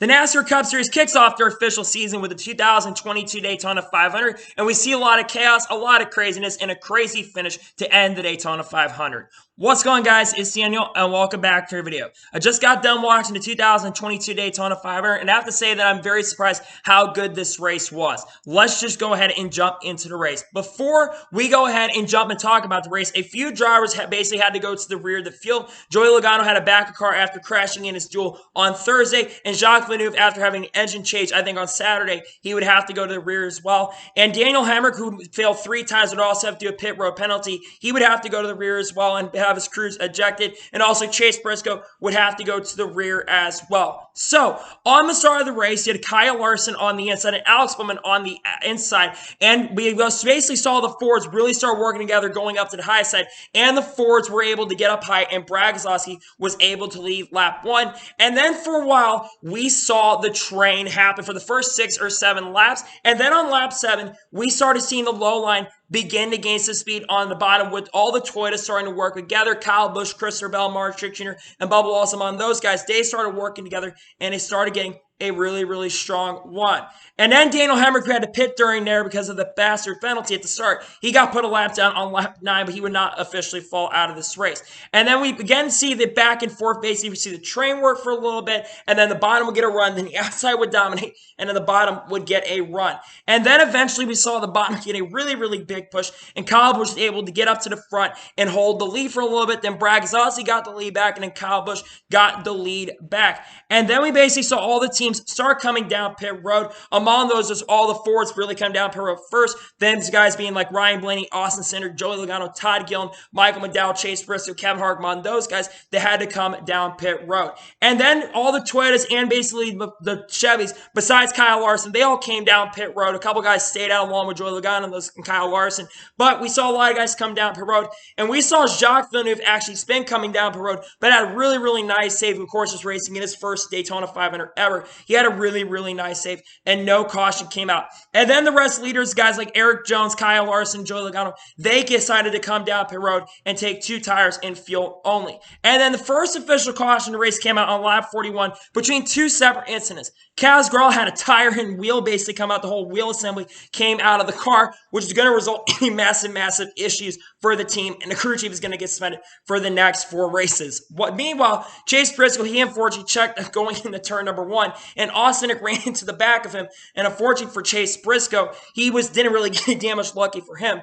The NASCAR Cup Series kicks off their official season with the 2022 Daytona 500, and we see a lot of chaos, a lot of craziness, and a crazy finish to end the Daytona 500. What's going on, guys? It's Daniel, and welcome back to our video. I just got done watching the 2022 Daytona 500, and I have to say that I'm very surprised how good this race was. Let's just go ahead and jump into the race. Before we go ahead and jump and talk about the race, a few drivers basically had to go to the rear of the field. Joey Logano had a backup car after crashing in his duel on Thursday, and Jacques Villeneuve, after having an engine change, I think on Saturday, he would have to go to the rear as well. And Daniel Hemrick, who failed 3 times, would also have to do a pit road penalty. He would have to go to the rear as well and have his crews ejected. And also Chase Briscoe would have to go to the rear as well. So, on the start of the race, you had Kyle Larson on the inside and Alex Bowman on the inside. And we basically saw the Fords really start working together going up to the high side. And the Fords were able to get up high, and Brad Keselowski was able to lead lap 1. And then for a while, we saw the train happen for the first 6 or 7 laps. And then on lap 7, we started seeing the low line begin to gain some speed on the bottom with all the Toyotas starting to work together. Kyle Busch, Christopher Bell, Mark Schick Jr., and Bubba Wallace, on those guys, they started working together, and they started getting a really strong one. And then Daniel Hemrick, who had to pit during there because of the bastard penalty at the start, he got put a lap down on lap 9, but he would not officially fall out of this race. And then we again see the back and forth. Basically, we see the train work for a little bit, and then the bottom would get a run, then the outside would dominate, and then the bottom would get a run. And then eventually we saw the bottom get a really big push, and Kyle Busch was able to get up to the front and hold the lead for a little bit. Then Brad Keselowski got the lead back, and then Kyle Busch got the lead back. And then we basically saw all the teams start coming down pit road. Among those was all the Fords really come down pit road first. Then these guys being like Ryan Blaney, Austin Cindric, Joey Logano, Todd Gillen, Michael McDowell, Chase Briscoe, Kevin Hartman, those guys, they had to come down pit road. And then all the Toyotas and basically the Chevys, besides Kyle Larson, they all came down pit road. A couple guys stayed out along with Joey Logano and Kyle Larson. But we saw a lot of guys come down pit road. And we saw Jacques Villeneuve actually spin coming down pit road, but had a really nice save. Of course, was racing in his first Daytona 500 ever. He had a really nice save, and no caution came out. And then the rest leaders, guys like Eric Jones, Kyle Larson, Joey Logano, they decided to come down pit road and take 2 tires and fuel only. And then the first official caution of the race came out on lap 41 between 2 separate incidents. Kaz Grala had a tire and wheel basically come out. The whole wheel assembly came out of the car, which is going to result in massive issues for the team, and the crew chief is going to get suspended for the next 4 races. Meanwhile, Chase Briscoe, he unfortunately checked going into turn number 1, and Austin ran into the back of him, and unfortunately for Chase Briscoe, he didn't really get damaged. Lucky for him.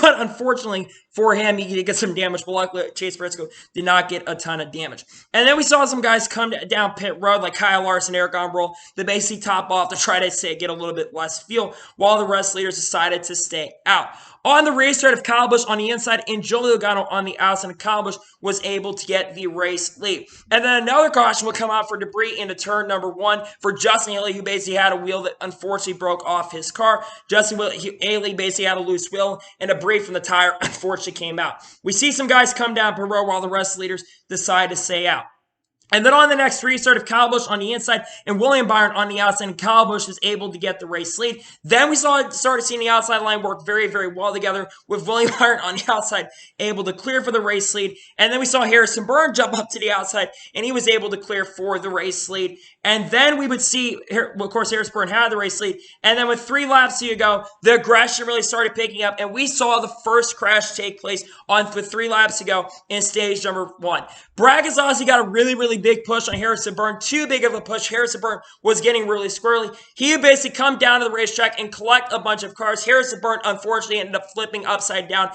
But unfortunately for him, he did get some damage, but luckily Chase Briscoe did not get a ton of damage. And then we saw some guys come down pit road, like Kyle Larson, Eric Almirola, to basically top off to try to get a little bit less fuel, while the rest leaders decided to stay out. On the restart of Kyle Busch on the inside and Joey Logano on the outside, and Kyle Busch was able to get the race lead. And then another caution would come out for debris into turn number 1 for Justin Haley, who basically had a wheel that unfortunately broke off his car. Justin Haley basically had a loose wheel, and debris from the tire unfortunately came out. We see some guys come down per row while the rest of the leaders decide to stay out. And then on the next restart of Kyle Busch on the inside and William Byron on the outside, and Kyle Busch is able to get the race lead. Then we started seeing the outside line work very well together, with William Byron on the outside able to clear for the race lead. And then we saw Harrison Burton jump up to the outside, and he was able to clear for the race lead. And then we would see, of course, Harrison Burton had the race lead. And then with 3 laps to go, the aggression really started picking up, and we saw the first crash take place with 3 laps to go in stage number 1. Brad Keselowski got a really big push on Harrison Burton. Too big of a push. Harrison Burton was getting really squirrely. He would basically come down to the racetrack and collect a bunch of cars. Harrison Burton, unfortunately, ended up flipping upside down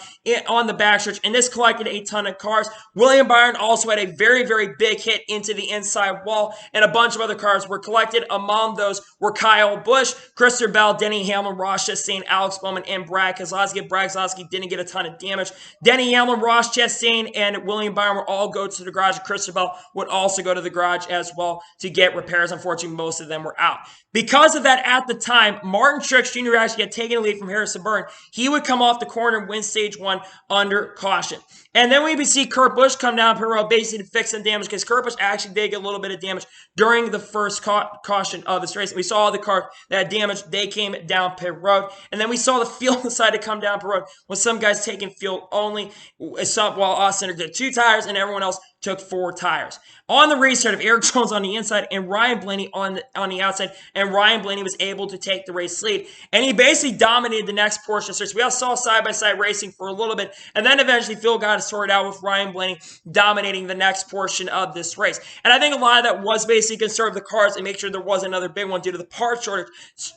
on the backstretch, and this collected a ton of cars. William Byron also had a very big hit into the inside wall, and a bunch of other cars were collected. Among those were Kyle Busch, Christopher Bell, Denny Hamlin, Ross Chastain, Alex Bowman, and Brad Keselowski. Brad Keselowski didn't get a ton of damage. Denny Hamlin, Ross Chastain, and William Byron would all go to the garage. Christopher Bell would also go to the garage as well to get repairs. Unfortunately, most of them were out. Because of that, at the time, Martin Truex Jr. actually had taken a lead from Harrison Burton. He would come off the corner and win stage 1 under caution. And then we see Kurt Busch come down pit road basically to fix some damage because Kurt Busch actually did get a little bit of damage during the first caution of this race. We saw all the cars that had damage. They came down pit road. And then we saw the field decide to come down pit road with some guys taking field only, while Austin did 2 tires and everyone else took 4 tires. On the restart of Eric Jones on the inside and Ryan Blaney on the outside, and Ryan Blaney was able to take the race lead. And he basically dominated the next portion of the race. We all saw side-by-side racing for a little bit, and then eventually Phil got it sorted out with Ryan Blaney dominating the next portion of this race. And I think a lot of that was basically conserve the cars and make sure there was another big one due to the part shortage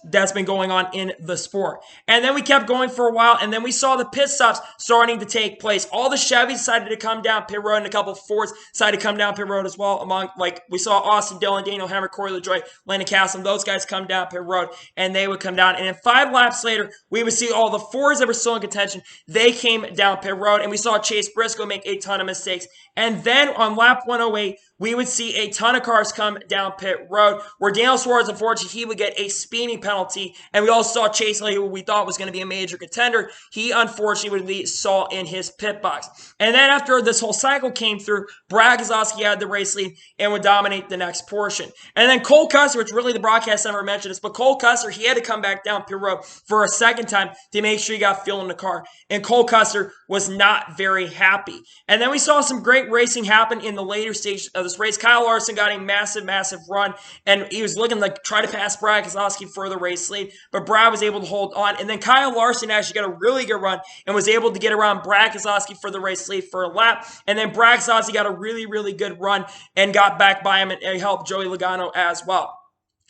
that's been going on in the sport. And then we kept going for a while, and then we saw the pit stops starting to take place. All the Chevys decided to come down pit road, and a couple of Fords decided to come down pit road as well. Among, like, we saw Austin Dillon, Daniel Hammer, Corey LaJoie, Landon Castle, those guys come down pit road, and they would come down. And then 5 laps later, we would see all the Fords that were still in contention. They came down pit road, and we saw Chase Briscoe make a ton of mistakes. And then on lap 108, we would see a ton of cars come down pit road, where Daniel Suarez, unfortunately, he would get a speeding penalty. And we also saw Chase Elliott, who we thought was going to be a major contender. He, unfortunately, would saw in his pit box. And then after this whole cycle came through, Brad Keselowski had the race lead and would dominate the next portion. And then Cole Custer, which really the broadcast never mentioned this, but Cole Custer, he had to come back down pit road for a second time to make sure he got fuel in the car. And Cole Custer was not very happy. And then we saw some great racing happen in the later stage of this race. Kyle Larson got a massive, massive run, and he was looking like try to pass Brad Keselowski for the race lead, but Brad was able to hold on. And then Kyle Larson actually got a really good run and was able to get around Brad Keselowski for the race lead for a lap. And then Brad Keselowski got a really, really good run and got back by him and helped Joey Logano as well.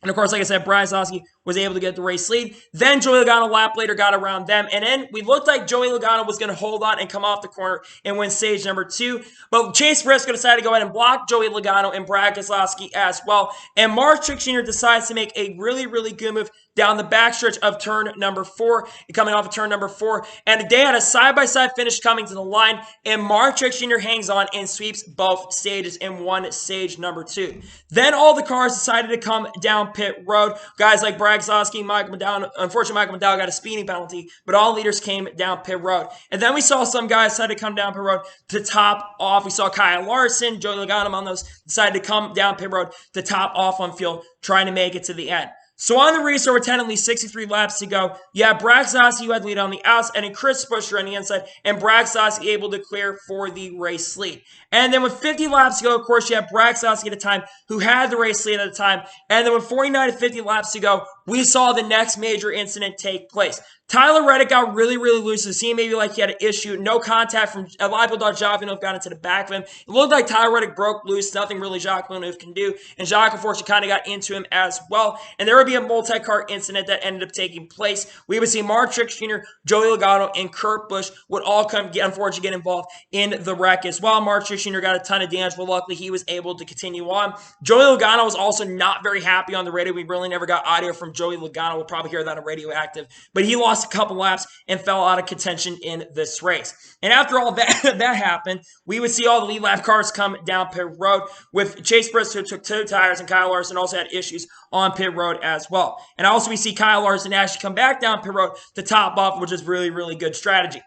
And of course, like I said, Brad Keselowski was able to get the race lead. Then Joey Logano a lap later got around them. And then we looked like Joey Logano was going to hold on and come off the corner and win stage number 2. But Chase Briscoe decided to go ahead and block Joey Logano and Brad Keselowski as well. And Mark Truex Jr. decides to make a really, really good move down the backstretch of turn number 4, coming off of turn number 4. And they had a side-by-side finish coming to the line, and Mark Truex Jr. hangs on and sweeps both stages and won stage number 2. Then all the cars decided to come down pit road. Guys like Brad Keselowski, Michael McDowell. Unfortunately, Michael McDowell got a speeding penalty, but all leaders came down pit road. And then we saw some guys decide to come down pit road to top off. We saw Kyle Larson, Joey Logano on those decided to come down pit road to top off on field, trying to make it to the end. So on the restart, with 10 at least 63 laps to go, you have Brad Keselowski who had the lead on the outside, and then Chris Buescher on the inside, and Brad Keselowski able to clear for the race lead. And then with 50 laps to go, of course, you have Brad Keselowski at the time who had the race lead at the time. And then with 49 to 50 laps to go, we saw the next major incident take place. Tyler Reddick got really, really loose. It seemed maybe like he had an issue. No contact from a lot of people thought Jacques Villeneuve got into the back of him. It looked like Tyler Reddick broke loose. Nothing really Jacques Villeneuve can do. And Jacques, unfortunately, kind of got into him as well. And there would be a multi-car incident that ended up taking place. We would see Mark Truex Jr., Joey Logano, and Kurt Busch would all unfortunately get involved in the wreck as well. Mark Truex Jr. got a ton of damage, but luckily he was able to continue on. Joey Logano was also not very happy on the radio. We really never got audio from Joey Logano. We'll probably hear that on Radioactive. But he lost a couple laps and fell out of contention in this race. And after all that happened, we would see all the lead lap cars come down pit road with Chase Briscoe who took 2 tires, and Kyle Larson also had issues on pit road as well. And also we see Kyle Larson actually come back down pit road to top off, which is really, really good strategy.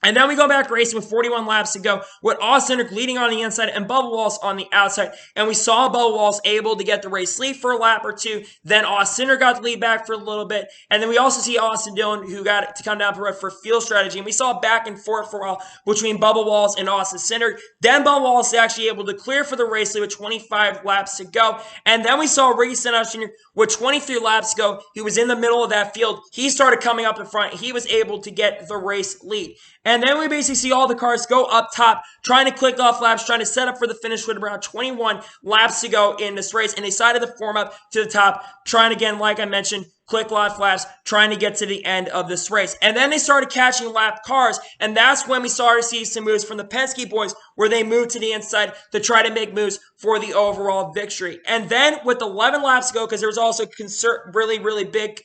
And then we go back racing with 41 laps to go with Austin Cindric leading on the inside and Bubba Wallace on the outside. And we saw Bubba Wallace able to get the race lead for a lap or 2. Then Austin Cindric got the lead back for a little bit. And then we also see Austin Dillon who got to come down for field strategy. And we saw back and forth for a while between Bubba Wallace and Austin Cindric. Then Bubba Wallace actually able to clear for the race lead with 25 laps to go. And then we saw Ricky Stenhouse Jr. with 23 laps to go. He was in the middle of that field. He started coming up in front. He was able to get the race lead. And then we basically see all the cars go up top, trying to click off laps, trying to set up for the finish with around 21 laps to go in this race. And they decided to form up to the top, trying again, like I mentioned, click off laps, trying to get to the end of this race. And then they started catching lap cars, and that's when we started to see some moves from the Penske boys where they moved to the inside to try to make moves for the overall victory. And then with 11 laps to go, because there was also really, really big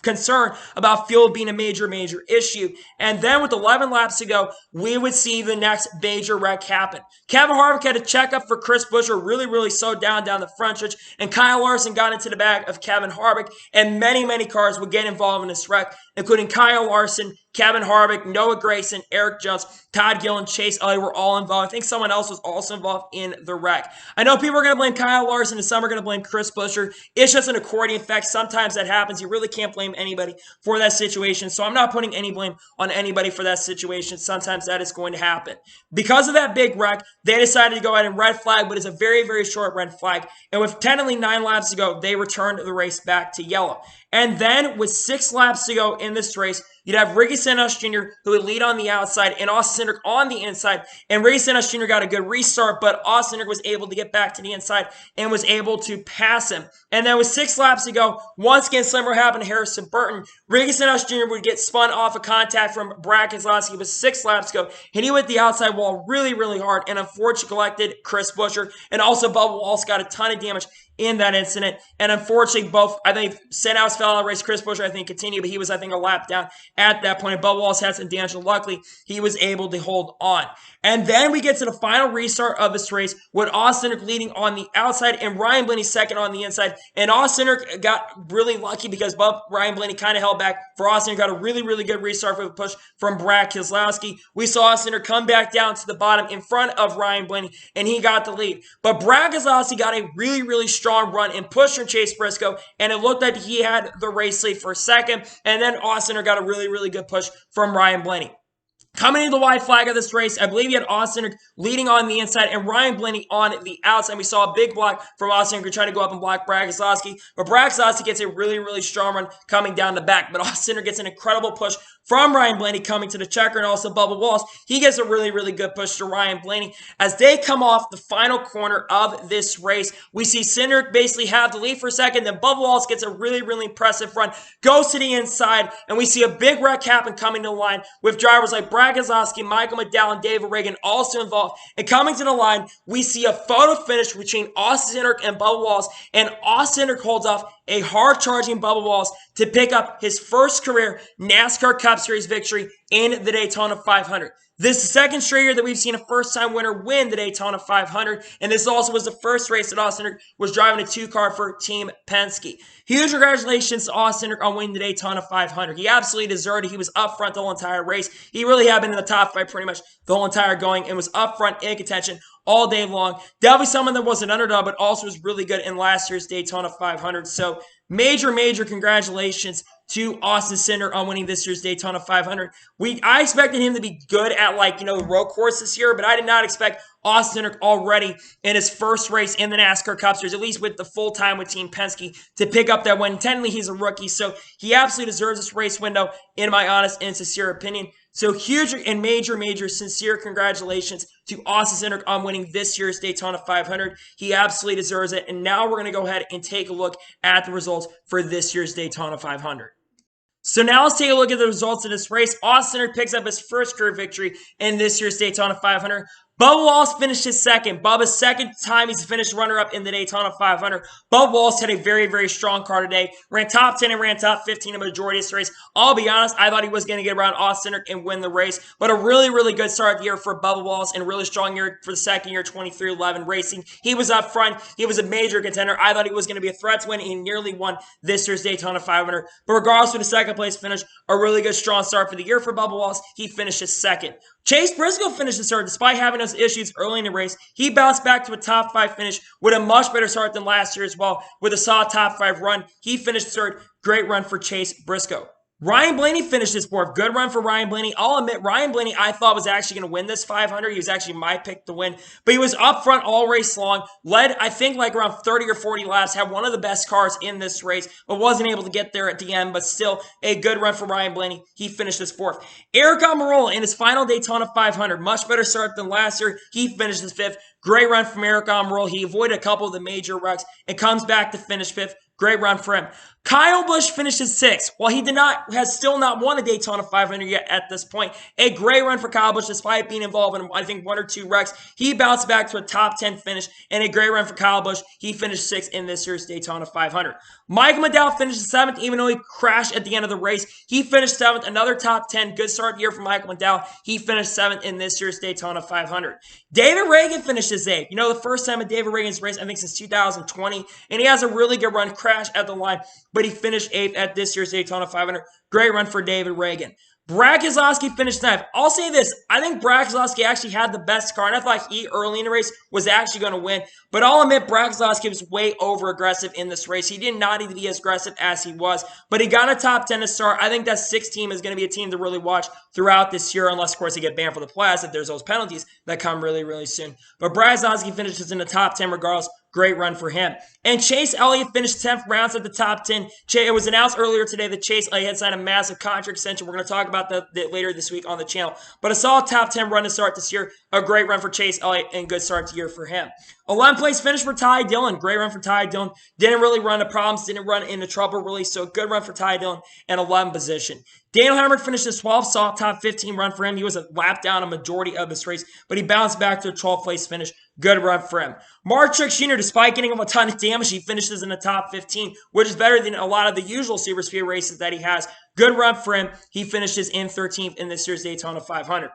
concern about fuel being a major issue. And then with 11 laps to go, we would see the next major wreck happen. Kevin Harvick had a checkup for Chris Buescher, really slowed down the front stretch, and Kyle Larson got into the back of Kevin Harvick, and many cars would get involved in this wreck, including Kyle Larson, Kevin Harvick, Noah Gragson, Eric Jones, Todd Gillen, Chase Elliott were all involved. I think someone else was also involved in the wreck. I know people are going to blame Kyle Larson and some are going to blame Chris Buescher. It's just an accordion effect. Sometimes that happens. You really can't blame anybody for that situation. So I'm not putting any blame on anybody for that situation. Sometimes that is going to happen. Because of that big wreck, they decided to go ahead and red flag, but it's a very short red flag. And with technically 9 laps to go, they returned the race back to yellow. And then with 6 laps to go in this race, you'd have Ricky Stenhouse Jr., who would lead on the outside, and Austin Cindric on the inside. And Ricky Stenhouse Jr. got a good restart, but Austin Cindric was able to get back to the inside and was able to pass him. And then with 6 laps to go, once again, similar happened to Harrison Burton. Ricky Stenhouse Jr. would get spun off a contact from Brad Keselowski with 6 laps to go. And he went the outside wall really hard, and unfortunately collected Chris Buescher. And also Bubba Wallace got a ton of damage in that incident. And unfortunately, both, I think, Stenhouse fell out of the race. Chris Buescher, I think, continued, but he was, I think, a lap down at that point. And Bubba Wallace had some damage, and luckily, he was able to hold on. And then we get to the final restart of this race with Austin Cindric leading on the outside and Ryan Blaney second on the inside. And Austin Cindric got really lucky because Ryan Blaney kind of held back. For Austin Cindric, got a really good restart for the push from Brad Keselowski. We saw Austin Cindric come back down to the bottom in front of Ryan Blaney, and he got the lead. But Brad Keselowski got a really strong run and push from Chase Briscoe, and it looked like he had the race lead for a second. And then Austin Cindric got a really good push from Ryan Blaney. Coming into the white flag of this race, I believe you had Austin Cindric leading on the inside and Ryan Blaney on the outside. We saw a big block from Austin Cindric trying to go up and block Brad Keselowski, but Brad Keselowski gets a really strong run coming down the back. But Austin Cindric gets an incredible push from Ryan Blaney coming to the checker, and also Bubba Wallace. He gets a really good push to Ryan Blaney. As they come off the final corner of this race, we see Cindric basically have the lead for a second, then Bubba Wallace gets a really impressive run, goes to the inside, and we see a big wreck happen coming to the line with drivers like Brad Keselowski, Michael McDowell, and David Reagan also involved. And coming to the line, we see a photo finish between Austin Cindric and Bubba Wallace, and Austin Cindric holds off a hard-charging Bubba Wallace to pick up his first career NASCAR Cup Series victory in the Daytona 500. This is the second straight year that we've seen a first-time winner win the Daytona 500, and this also was the first race that Austin Cindric was driving a 2-car for Team Penske. Huge congratulations to Austin Cindric on winning the Daytona 500. He absolutely deserved it. He was up front the whole entire race. He really had been in the top 5 pretty much the whole entire going and was up front in contention all day long. Definitely someone that was an underdog, but also was really good in last year's Daytona 500. So major congratulations to Austin Cindric on winning this year's Daytona 500. I expected him to be good at the road course this year, but I did not expect Austin Cindric already in his first race in the NASCAR Cup Series, at least with the full time with Team Penske, to pick up that win. Technically, he's a rookie, so he absolutely deserves this race window, in my honest and sincere opinion. So huge and major sincere congratulations to Austin Cindric on winning this year's Daytona 500. He absolutely deserves it. And now we're going to go ahead and take a look at the results for this year's Daytona 500. So now let's take a look at the results of this race. Austin Cindric picks up his first career victory in this year's Daytona 500. Bubba Wallace finished his second. Bubba's second time he's finished runner-up in the Daytona 500. Bubba Wallace had a very strong car today. Ran top 10 and ran top 15 in the majority of this race. I'll be honest, I thought he was going to get around Austin Cindric and win the race. But a really good start of the year for Bubba Wallace and a really strong year for the second year, 23-11 racing. He was up front. He was a major contender. I thought he was going to be a threat to win. He nearly won this year's Daytona 500. But regardless of the second place finish, a really good strong start for the year for Bubba Wallace. He finishes second. Chase Briscoe finished the third despite having those issues early in the race. He bounced back to a top 5 finish with a much better start than last year as well. With a solid top 5 run, he finished third. Great run for Chase Briscoe. Ryan Blaney finished his fourth. Good run for Ryan Blaney. I'll admit, Ryan Blaney, I thought was actually going to win this 500. He was actually my pick to win. But he was up front all race long. Led, I think, around 30 or 40 laps. Had one of the best cars in this race. But wasn't able to get there at the end. But still, a good run for Ryan Blaney. He finished his fourth. Eric Almirola in his final Daytona 500. Much better start than last year. He finished his fifth. Great run from Eric Almirola. He avoided a couple of the major wrecks and comes back to finish fifth. Great run for him. Kyle Busch finishes 6th. While he has still not won a Daytona 500 yet at this point, a great run for Kyle Busch despite being involved in, I think, 1 or 2 wrecks. He bounced back to a top 10 finish, and a great run for Kyle Busch. He finished 6th in this year's Daytona 500. Michael McDowell finished 7th, even though he crashed at the end of the race. He finished 7th, another top 10. Good start here for Michael McDowell. He finished 7th in this year's Daytona 500. David Ragan finishes 8th. You know, the first time in David Ragan's race, I think, since 2020, and he has a really good run, crash at the line, but he finished 8th at this year's Daytona 500. Great run for David Ragan. Brad Keselowski finished 9th. I'll say this. I think Brad Keselowski actually had the best car, and I thought he, early in the race, was actually going to win. But I'll admit, Brad Keselowski was way over-aggressive in this race. He did not need to be as aggressive as he was, but he got a top 10 to start. I think that 6 team is going to be a team to really watch throughout this year, unless, of course, they get banned for the playoffs if there's those penalties that come really, really soon. But Brad Keselowski finishes in the top 10 regardless. Great run for him. And Chase Elliott finished 10th, rounds at the top 10. It was announced earlier today that Chase Elliott had signed a massive contract extension. We're going to talk about that later this week on the channel. But a solid top 10 run to start this year. A great run for Chase Elliott and good start to year for him. 11th place finish for Ty Dillon. Great run for Ty Dillon. Didn't really run into problems. Didn't run into trouble really. So good run for Ty Dillon and 11th position. Daniel Hemrick finished his 12th, saw a top 15 run for him. He was a lap down a majority of this race, but he bounced back to a 12th place finish. Good run for him. Mark Truex Jr., despite getting a ton of damage, he finishes in the top 15, which is better than a lot of the usual Super Speed races that he has. Good run for him. He finishes in 13th in this year's Daytona 500.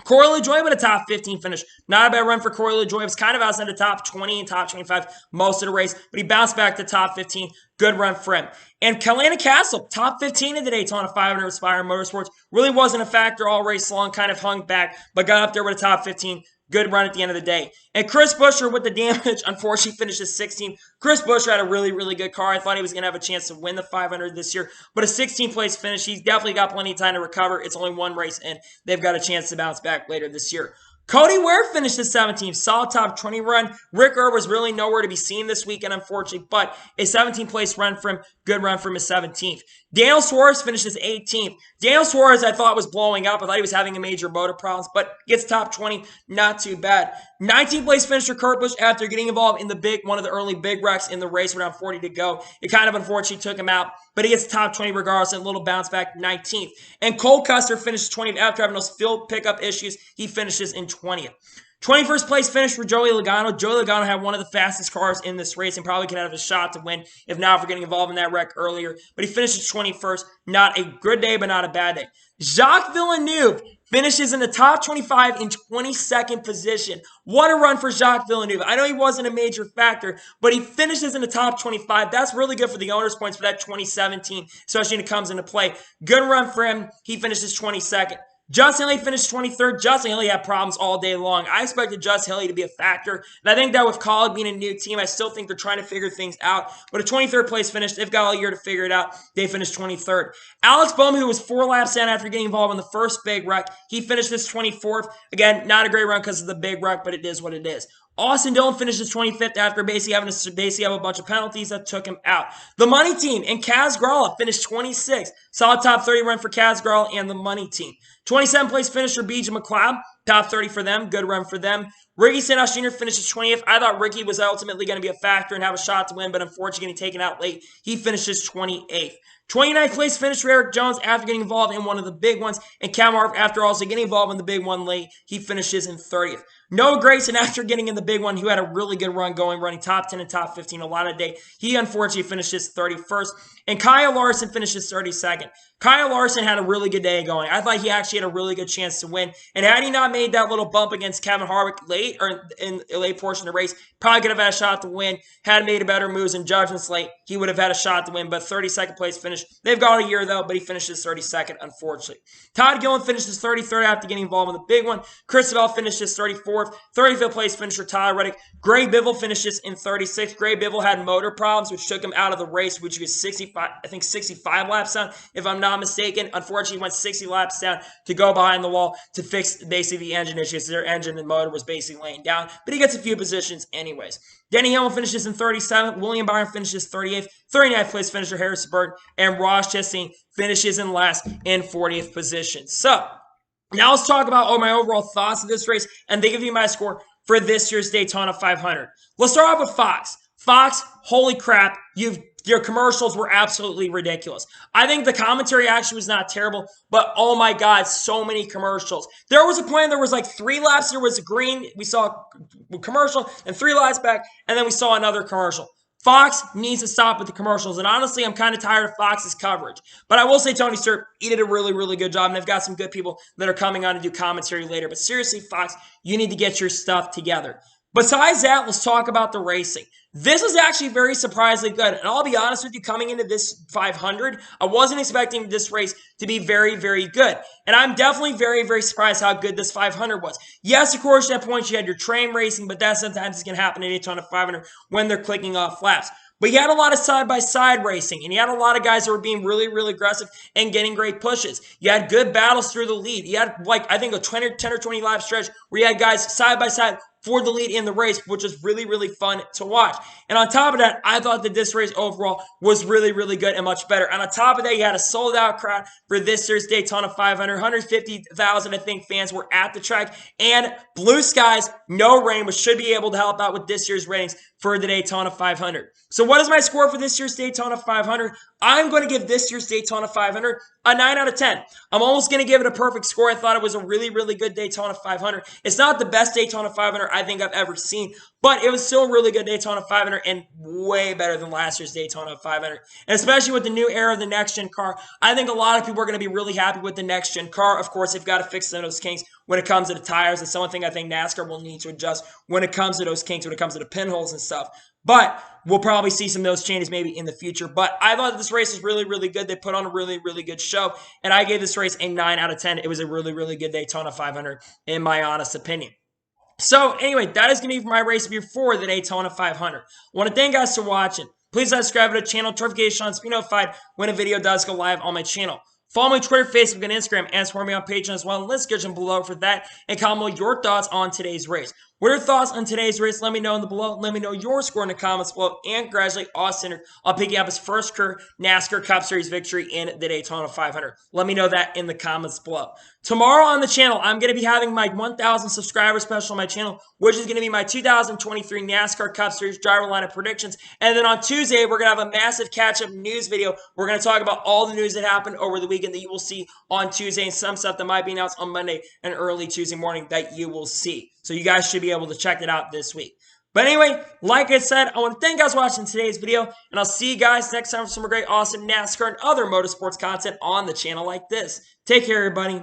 Corey LaJoie with a top 15 finish. Not a bad run for Corey LaJoie. He was kind of outside the top 20 and top 25 most of the race, but he bounced back to top 15. Good run for him. And Kalana Castle, top 15 in the Daytona 500 with Spire Motorsports. Really wasn't a factor all race long, kind of hung back, but got up there with a top 15. Good run at the end of the day. And Chris Buescher with the damage, unfortunately, finishes 16th. Chris Buescher had a really, really good car. I thought he was going to have a chance to win the 500 this year. But a 16th place finish, he's definitely got plenty of time to recover. It's only one race, and they've got a chance to bounce back later this year. Cody Ware finished his 17th. Solid top 20 run. Rick Erb was really nowhere to be seen this weekend, unfortunately, but a 17th place run for him. Good run from his 17th. Daniel Suarez finishes 18th. Daniel Suarez, I thought, was blowing up. I thought he was having a major motor problems, but gets top 20. Not too bad. 19th place finisher Kurt Busch after getting involved in one of the early big wrecks in the race around 40 to go. It kind of unfortunately took him out, but he gets top 20 regardless and a little bounce back 19th. And Cole Custer finishes 20th after having those field pickup issues. He finishes in 20th. 21st place finish for Joey Logano. Joey Logano had one of the fastest cars in this race and probably could have a shot to win if not for getting involved in that wreck earlier. But he finishes 21st. Not a good day, but not a bad day. Jacques Villeneuve finishes in the top 25 in 22nd position. What a run for Jacques Villeneuve. I know he wasn't a major factor, but he finishes in the top 25. That's really good for the owner's points for that 2017, especially when it comes into play. Good run for him. He finishes 22nd. Justin Haley finished 23rd. Justin Haley had problems all day long. I expected Justin Haley to be a factor. And I think that with Kaulig being a new team, I still think they're trying to figure things out. But a 23rd place finish, they've got all year to figure it out. They finished 23rd. Alex Bowman, who was 4 laps down after getting involved in the first big wreck, he finished this 24th. Again, not a great run because of the big wreck, but it is what it is. Austin Dillon finishes 25th after basically having a bunch of penalties that took him out. The money team and Kaz Grala finished 26th. Solid top 30 run for Kaz Grala and the money team. 27th place finisher BJ McLeod. Top 30 for them. Good run for them. Ricky Stenhouse Jr. finishes 20th. I thought Ricky was ultimately going to be a factor and have a shot to win, but unfortunately getting taken out late. He finishes 28th. 29th place finish for Eric Jones after getting involved in one of the big ones. And Cam Harvick, after also getting involved in the big one late, he finishes in 30th. Noah Gragson, after getting in the big one, who had a really good run going, running top 10 and top 15 a lot of day, he unfortunately finishes 31st. And Kyle Larson finishes 32nd. Kyle Larson had a really good day going. I thought he actually had a really good chance to win. And had he not made that little bump against Kevin Harvick late, or in a late portion of the race, probably could have had a shot to win. Had made a better moves and judgments late, he would have had a shot to win. But 32nd place finish. They've got a year though, but he finishes 32nd, unfortunately. Todd Gillen finishes 33rd after getting involved in the big one. Christabel finishes 34th. 35th place finisher Tyler Reddick. Gray Bivol finishes in 36th. Gray Bivol had motor problems, which took him out of the race, which was 65 laps down, if I'm not mistaken. Unfortunately, he went 60 laps down to go behind the wall to fix basically the engine issues. Their engine and motor was basically laying down, but he gets a few positions anyways. Denny Hamlin finishes in 37th. William Byron finishes 38th. 39th place finisher Harrison Burton. And Ross Chastain finishes in last in 40th position. So, now let's talk about my overall thoughts of this race, and they give you my score for this year's Daytona 500. Let's start off with Fox. Fox, holy crap, you've Their commercials were absolutely ridiculous. I think the commentary actually was not terrible, but oh my God, so many commercials. There was a point there was like 3 laps, there was green, we saw a commercial, and 3 laps back, and then we saw another commercial. Fox needs to stop with the commercials, and honestly, I'm kind of tired of Fox's coverage. But I will say Tony Stewart, he did a really, really good job, and they've got some good people that are coming on to do commentary later. But seriously, Fox, you need to get your stuff together. Besides that, let's talk about the racing. This is actually very surprisingly good. And I'll be honest with you, coming into this 500, I wasn't expecting this race to be very, very good. And I'm definitely very, very surprised how good this 500 was. Yes, of course, at points you had your train racing, but that sometimes is going to happen in Daytona 500 when they're clicking off laps. But you had a lot of side-by-side racing, and you had a lot of guys that were being really, really aggressive and getting great pushes. You had good battles through the lead. You had, like, I think a 10 or 20 lap stretch where you had guys side-by-side for the lead in the race, which was really, really fun to watch. And on top of that, I thought that this race overall was really, really good and much better. And on top of that, you had a sold-out crowd for this year's Daytona 500. 150,000, I think, fans were at the track. And blue skies, no rain, which should be able to help out with this year's ratings for the Daytona 500. So what is my score for this year's Daytona 500? I'm going to give this year's Daytona 500 a 9 out of 10. I'm almost going to give it a perfect score. I thought it was a really, really good Daytona 500. It's not the best Daytona 500 I think I've ever seen, but it was still a really good Daytona 500 and way better than last year's Daytona 500. And especially with the new era of the next-gen car, I think a lot of people are going to be really happy with the next-gen car. Of course, they've got to fix some of those kinks when it comes to the tires. That's one thing I think NASCAR will need to adjust when it comes to those kinks, when it comes to the pinholes and stuff. But we'll probably see some of those changes maybe in the future. But I thought this race was really, really good. They put on a really, really good show. And I gave this race a 9 out of 10. It was a really, really good Daytona 500 in my honest opinion. So anyway, that is going to be my race review for the Daytona 500. I want to thank you guys for watching. Please subscribe to the channel, notifications to be notified when a video does go live on my channel. Follow me on Twitter, Facebook, and Instagram, and support me on Patreon as well. Let's get below for that and comment your thoughts on today's race. What are your thoughts on today's race? Let me know in the below. Let me know your score in the comments below. And congratulate Cindric on picking up his first career NASCAR Cup Series victory in the Daytona 500. Let me know that in the comments below. Tomorrow on the channel, I'm going to be having my 1,000 subscriber special on my channel, which is going to be my 2023 NASCAR Cup Series driver lineup predictions. And then on Tuesday, we're going to have a massive catch-up news video. We're going to talk about all the news that happened over the weekend that you will see on Tuesday and some stuff that might be announced on Monday and early Tuesday morning that you will see. So you guys should be able to check it out this week. But anyway, like I said, I want to thank you guys for watching today's video, and I'll see you guys next time for some more great, awesome NASCAR and other motorsports content on the channel like this. Take care, everybody.